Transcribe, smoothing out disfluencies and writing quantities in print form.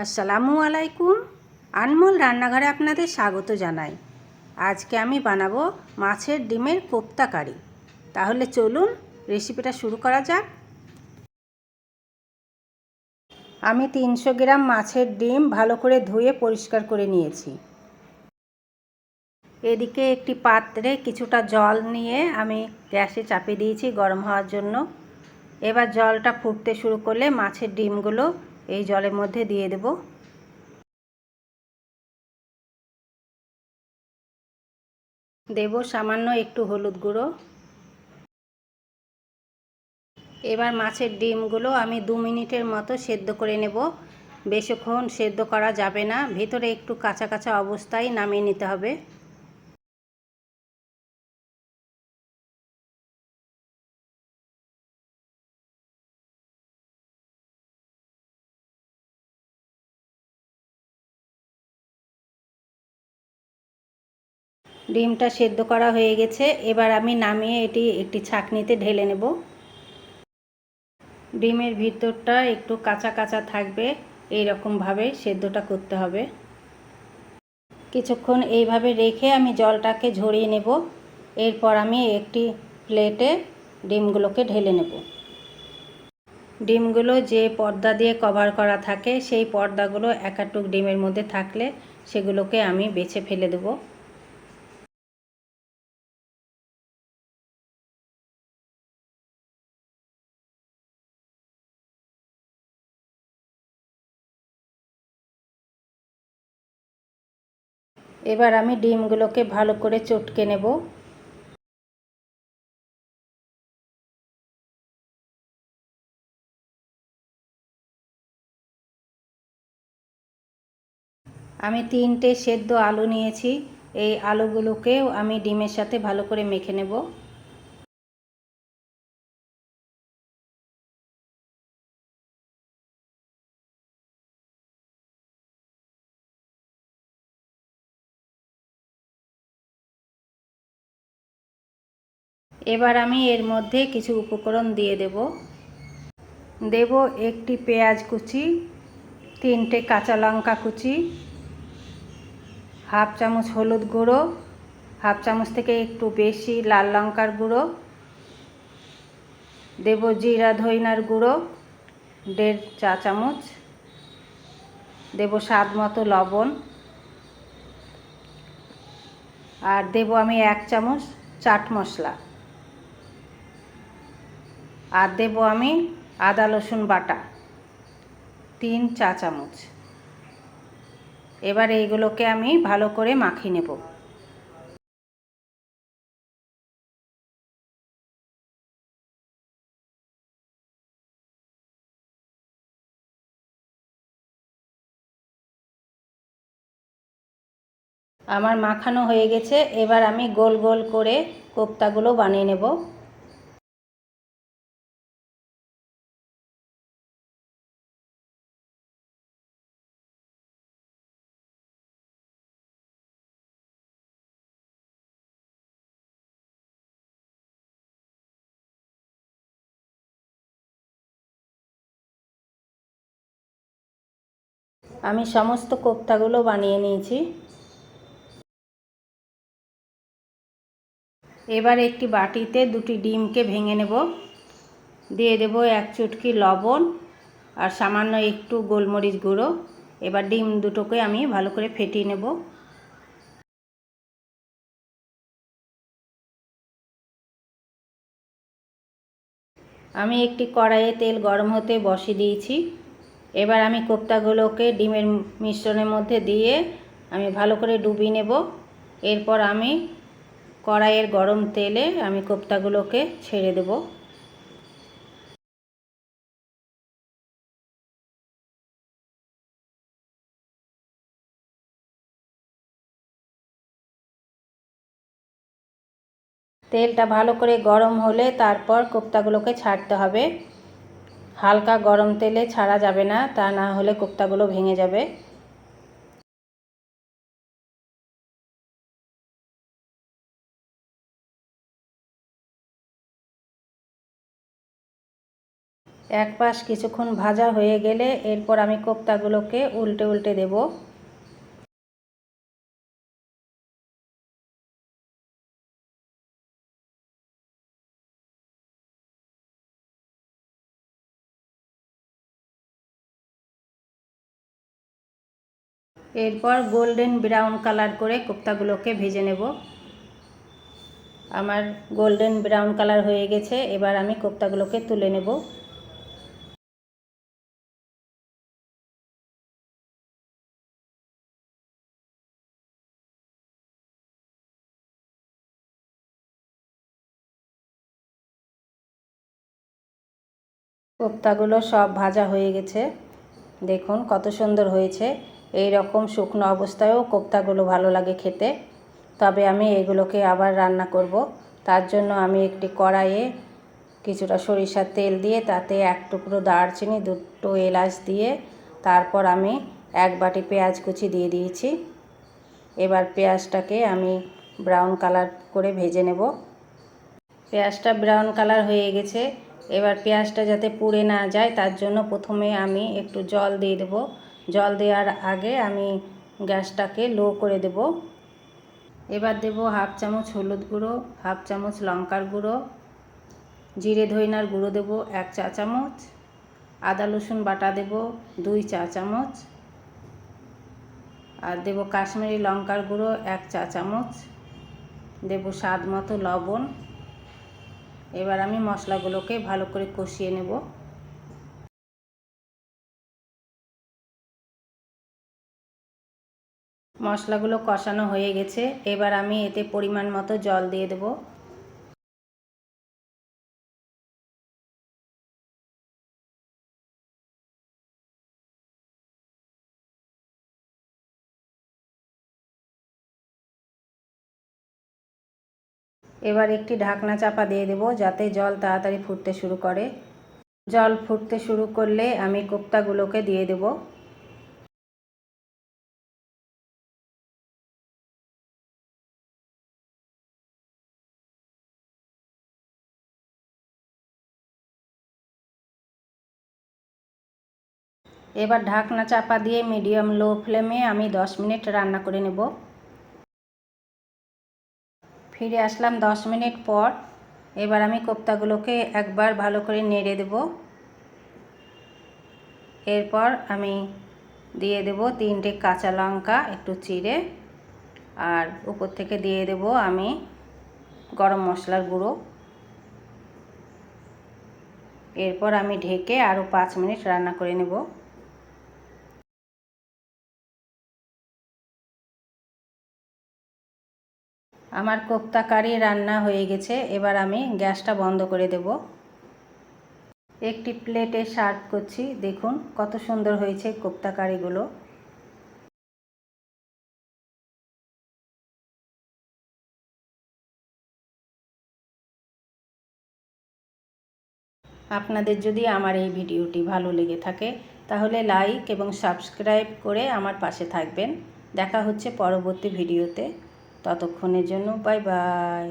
আসসালামু আলাইকুম। আনমোল রান্নাঘরে আপনাদের স্বাগত জানাই। আজকে আমি বানাবো মাছের ডিমের কোপ্তা কারি। তাহলে চলুন রেসিপিটা শুরু করা যাক। আমি 300 গ্রাম মাছের ডিম ভালো করে ধুয়ে পরিষ্কার করে নিয়েছি। এদিকে একটি পাত্রে কিছুটা জল নিয়ে আমি গ্যাসে চাপিয়ে দিয়েছি গরম হওয়ার জন্য। এবার জলটা ফুটতে শুরু করলে মাছের ডিমগুলো এই জলের মধ্যে দিয়ে দেব। দেব সামান্য একটু হলুদ গুঁড়ো। এবার মাছের ডিমগুলো আমি 2 মিনিটের মতো সেদ্ধ করে নেব। বেশিক্ষণ সেদ্ধ করা যাবে না, ভিতরে একটু কাঁচা কাঁচা অবস্থায় নামিয়ে নিতে হবে। ডিমটা সেদ্ধ করা হয়ে গেছে, এবার আমি নামিয়ে এটি একটি ছাঁকনিতে ঢেলে নেব। ডিমের ভিতরটা একটু কাঁচা কাঁচা থাকবে, এই রকমভাবে সেদ্ধটা করতে হবে। কিছুক্ষণ এইভাবে রেখে আমি জলটাকে ঝরিয়ে নেব। এরপর আমি একটি প্লেটে ডিমগুলোকে ঢেলে নেব। ডিমগুলো যে পর্দা দিয়ে কভার করা থাকে সেই পর্দাগুলো এক টুক ডিমের মধ্যে থাকলে সেগুলোকে আমি বেছে ফেলে দেব। এবার আমি ডিমগুলোকে ভালো করে চটকে নেব। আমি 3টে সেদ্ধ আলু নিয়েছি, এই আলুগুলোকেও আমি ডিমের সাথে ভালো করে মেখে নেব। এবার আমি এর মধ্যে কিছু উপকরণ দিয়ে দেব। দেব একটি পেঁয়াজ কুচি, 3টে কাঁচা লঙ্কা কুচি, হাফ চামচ হলুদ গুঁড়ো, হাফ চামচ থেকে একটু বেশি লাল লঙ্কার গুঁড়ো, দেব জিরা ধইনার গুঁড়ো 1.5 চা চামচ, দেব স্বাদ মতো লবণ, আর দেব আমি 1 চামচ চাট মশলা, আর দেব আমি আদা রসুন বাটা 3 চা চামচ। এবার এইগুলোকে আমি ভালো করে মাখিয়ে নেব। আমার মাখানো হয়ে গেছে, এবার আমি গোল গোল করে কোপ্তাগুলো বানিয়ে নেব। আমি সমস্ত কোপ্তাগুলো বানিয়ে নিয়েছি। এবার একটি বাটিতে 2টি ডিমকে ভেঙে নেব। দিয়ে দেব 1 চুটকি লবণ আর সামান্য একটু গোলমরিচ গুঁড়ো। এবার ডিম দুটোকে আমি ভালো করে ফেটিয়ে নেব। আমি একটি কড়াইয়ে তেল গরম হতে বসিয়ে দিয়েছি। এবার আমি কোপ্তাগুলোকে ডিমের মিশ্রণের মধ্যে দিয়ে আমি ভালো করে ডুবিয়ে নেব। এরপর আমি কড়াইয়ের গরম তেলে আমি কোপ্তাগুলোকে ছেড়ে দেব। তেলটা ভালো করে গরম হলে তারপর কোপ্তাগুলোকে ছাড়তে হবে। হালকা গরম তেলে ছাড়া যাবে না, তা না হলে কোপ্তাগুলো ভেঙে যাবে। এক পাশ কিছুক্ষণ ভাজা হয়ে গেলে এরপর আমি কোপ্তাগুলোকে উল্টে উল্টে দেব। এরপর গোল্ডেন ব্রাউন কালার করে কোপ্তাগুলোকে ভেজে নেব। আমার গোল্ডেন ব্রাউন কালার হয়ে গেছে, এবার আমি কোপ্তাগুলোকে তুলে নেব। কোপ্তাগুলো সব ভাজা হয়ে গেছে, দেখুন কত সুন্দর হয়েছে। এই রকম শুকনো অবস্থায়ও কোপ্তাগুলো ভালো লাগে খেতে। তবে আমি এগুলোকে আবার রান্না করব। তার জন্য আমি একটি কড়াইয়ে কিছুটা সরিষার তেল দিয়ে তাতে এক টুকরো দারচিনি, দুটো এলাচ দিয়ে তারপর আমি এক বাটি পেঁয়াজ কুচি দিয়ে দিয়েছি। এবার পেঁয়াজটাকে আমি ব্রাউন কালার করে ভেজে নেব। পেঁয়াজটা ব্রাউন কালার হয়ে গেছে। এবার পেঁয়াজটা যাতে পুড়ে না যায় তার জন্য প্রথমে আমি একটু জল দিয়ে দেব। জল দেওয়ার আগে আমি গ্যাসটাকে লো করে দেব। এবার দেব হাফ চামচ হলুদ গুঁড়ো, হাফ চামচ লঙ্কার গুঁড়ো, জিরে ধইনার গুঁড়ো দেব 1 চা চামচ, আদা রসুন বাটা দেব 2 চা চামচ, আর দেব কাশ্মীরি লঙ্কার গুঁড়ো 1 চা চামচ, দেব স্বাদ মতো লবণ। এবার আমি মশলাগুলোকে ভালো করে কষিয়ে নেব। মশলাগুলো কষানো হয়ে গেছে, এবার আমি এতে পরিমাণ মতো জল দিয়ে দেব। এবার একটি ঢাকনা চাপা দিয়ে দেব যাতে জল তাড়াতাড়ি ফুটতে শুরু করে। জল ফুটতে শুরু করলে আমি কোপ্তাগুলোকে দিয়ে দেব। এবার ঢাকনা চাপা দিয়ে মিডিয়াম লো ফ্লেমে আমি 10 মিনিট রান্না করে নেব। ফিরে আসলাম 10 মিনিট পর। এবার আমি কোপ্তাগুলোকে একবার ভালো করে নেড়ে দেব। এরপর আমি দিয়ে দেব 3টে কাঁচা লঙ্কা একটু চিড়ে, আর উপর থেকে দিয়ে দেব আমি গরম মশলার গুঁড়ো। এরপর আমি ঢেকে আরও 5 মিনিট রান্না করে নেব। আমার কোপ্তা কারি রান্না হয়ে গেছে, এবার আমি গ্যাসটা বন্ধ করে দেব। একটি প্লেটে সার্ভ করছি, দেখুন কত সুন্দর হয়েছে কোপ্তা কারিগুলো। আপনাদের যদি আমার এই ভিডিওটি ভালো লেগে থাকে তাহলে লাইক এবং সাবস্ক্রাইব করে আমার পাশে থাকবেন। দেখা হচ্ছে পরবর্তী ভিডিওতে। ততক্ষণের জন্য বাই বাই।